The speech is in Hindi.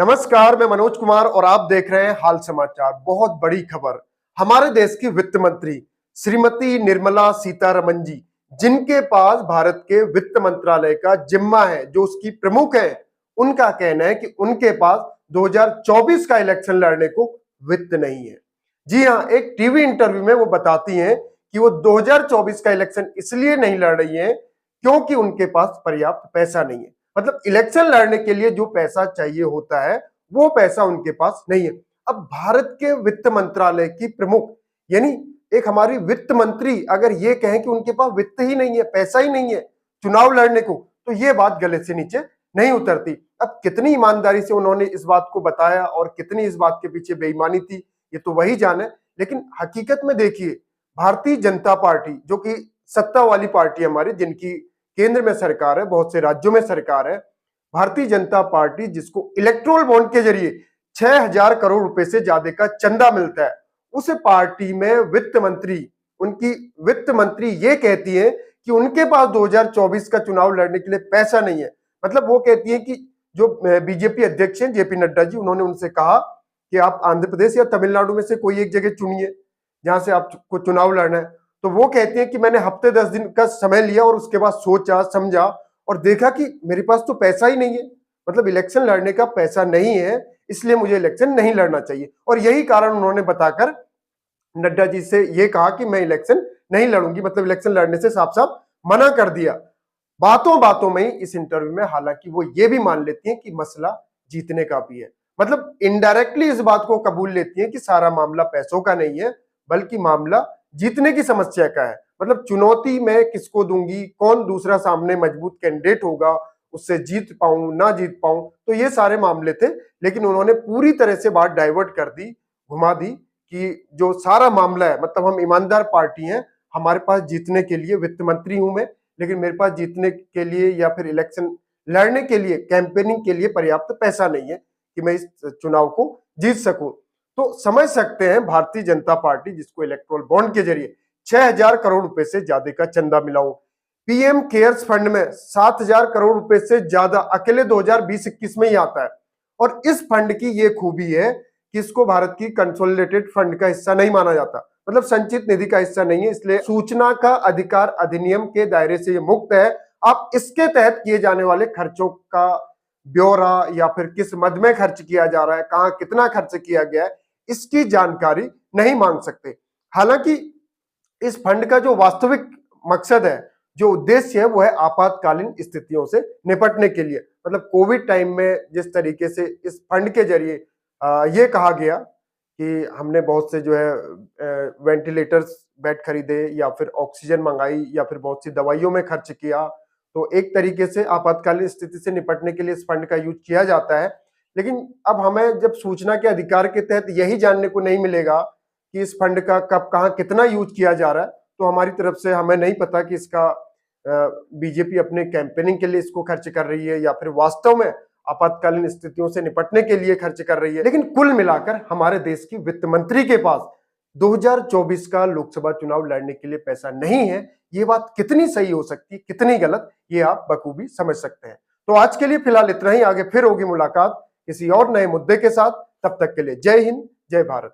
नमस्कार, मैं मनोज कुमार और आप देख रहे हैं हाल समाचार। बहुत बड़ी खबर, हमारे देश की वित्त मंत्री श्रीमती निर्मला सीतारमण जी, जिनके पास भारत के वित्त मंत्रालय का जिम्मा है, जो उसकी प्रमुख है, उनका कहना है कि उनके पास 2024 का इलेक्शन लड़ने को वित्त नहीं है। जी हाँ, एक टीवी इंटरव्यू में वो बताती हैं कि वो 2024 का इलेक्शन इसलिए नहीं लड़ रही है क्योंकि उनके पास पर्याप्त पैसा नहीं है। मतलब इलेक्शन लड़ने के लिए जो पैसा चाहिए होता है वो पैसा उनके पास नहीं है। अब भारत के वित्त मंत्रालय की प्रमुख यानी एक हमारी वित्त मंत्री अगर ये कहें कि उनके पास वित्त ही नहीं है, पैसा ही नहीं है चुनाव लड़ने को, तो ये बात गले से नीचे नहीं उतरती। अब कितनी ईमानदारी से उन्होंने इस बात को बताया और कितनी इस बात के पीछे बेईमानी थी, ये तो वही जाने। लेकिन हकीकत में देखिए, भारतीय जनता पार्टी जो कि सत्ता वाली पार्टी हमारी, जिनकी केंद्र में सरकार है, बहुत से राज्यों में सरकार है, भारतीय जनता पार्टी जिसको इलेक्ट्रोल बॉन्ड के जरिए 6,000 करोड़ रुपए से ज्यादा का चंदा मिलता है, उस पार्टी में वित्त मंत्री, उनकी वित्त मंत्री ये कहती है कि उनके पास 2024 का चुनाव लड़ने के लिए पैसा नहीं है। मतलब वो कहती है कि जो बीजेपी अध्यक्ष हैं जेपी नड्डा जी, उन्होंने उनसे कहा कि आप आंध्र प्रदेश या तमिलनाडु में से कोई एक जगह चुनिए जहां से आपको चुनाव लड़ना है। तो वो कहती है कि मैंने हफ्ते 10 दिन का समय लिया और उसके बाद सोचा समझा और देखा कि मेरे पास तो पैसा ही नहीं है, मतलब इलेक्शन लड़ने का पैसा नहीं है, इसलिए मुझे इलेक्शन नहीं लड़ना चाहिए। और यही कारण उन्होंने बताकर नड्डा जी से ये कहा कि मैं इलेक्शन नहीं लड़ूंगी, मतलब इलेक्शन लड़ने से साफ साफ मना कर दिया। बातों बातों में इस इंटरव्यू में हालांकि वो ये भी मान लेती हैं कि मसला जीतने का भी है, मतलब इनडायरेक्टली इस बात को कबूल लेती हैं कि सारा मामला पैसों का नहीं है बल्कि मामला जीतने की समस्या का है। मतलब चुनौती मैं किसको दूंगी, कौन दूसरा सामने मजबूत कैंडिडेट होगा, उससे जीत पाऊं ना जीत पाऊं, तो ये सारे मामले थे। लेकिन उन्होंने पूरी तरह से बात डाइवर्ट कर दी, घुमा दी कि जो सारा मामला है, मतलब हम ईमानदार पार्टी हैं, हमारे पास जीतने के लिए, वित्त मंत्री हूं मैं, लेकिन मेरे पास जीतने के लिए या फिर इलेक्शन लड़ने के लिए, कैंपेनिंग के लिए पर्याप्त पैसा नहीं है कि मैं इस चुनाव को जीत सकूं। तो समझ सकते हैं भारतीय जनता पार्टी जिसको इलेक्ट्रोल बॉन्ड के जरिए 6,000 करोड़ रुपए से ज्यादा का चंदा मिला हो, पीएम केयर्स फंड में 7,000 करोड़ रुपए से ज्यादा अकेले 2020-21 में ही आता है। और इस फंड की ये खूबी है कि इसको भारत की कंसोलिडेटेड फंड का हिस्सा नहीं माना जाता, मतलब संचित निधि का हिस्सा नहीं है, इसलिए सूचना का अधिकार अधिनियम के दायरे से ये मुक्त है। आप इसके तहत किए जाने वाले खर्चों का ब्यौरा या फिर किस मद में खर्च किया जा रहा है, कहां कितना खर्च किया गया है, इसकी जानकारी नहीं मांग सकते। हालांकि इस फंड का जो वास्तविक मकसद है, जो उद्देश्य है, वो है आपातकालीन स्थितियों से निपटने के लिए। मतलब कोविड टाइम में जिस तरीके से इस फंड के जरिए ये कहा गया कि हमने बहुत से जो है वेंटिलेटर्स बेड खरीदे या फिर ऑक्सीजन मंगाई या फिर बहुत सी दवाइयों में खर्च किया, तो एक तरीके से आपातकालीन स्थिति से निपटने के लिए इस फंड का यूज किया जाता है। लेकिन अब हमें जब सूचना के अधिकार के तहत यही जानने को नहीं मिलेगा कि इस फंड का कब कहां कितना यूज किया जा रहा है, तो हमारी तरफ से हमें नहीं पता कि इसका बीजेपी अपने कैंपेनिंग के लिए इसको खर्च कर रही है या फिर वास्तव में आपातकालीन स्थितियों से निपटने के लिए खर्च कर रही है। लेकिन कुल मिलाकर हमारे देश की वित्त मंत्री के पास 2024 का लोकसभा चुनाव लड़ने के लिए पैसा नहीं है। ये बात कितनी सही हो सकती है, कितनी गलत, ये आप बखूबी समझ सकते हैं। तो आज के लिए फिलहाल इतना ही, आगे फिर होगी मुलाकात किसी और नए मुद्दे के साथ। तब तक के लिए जय हिंद, जय भारत।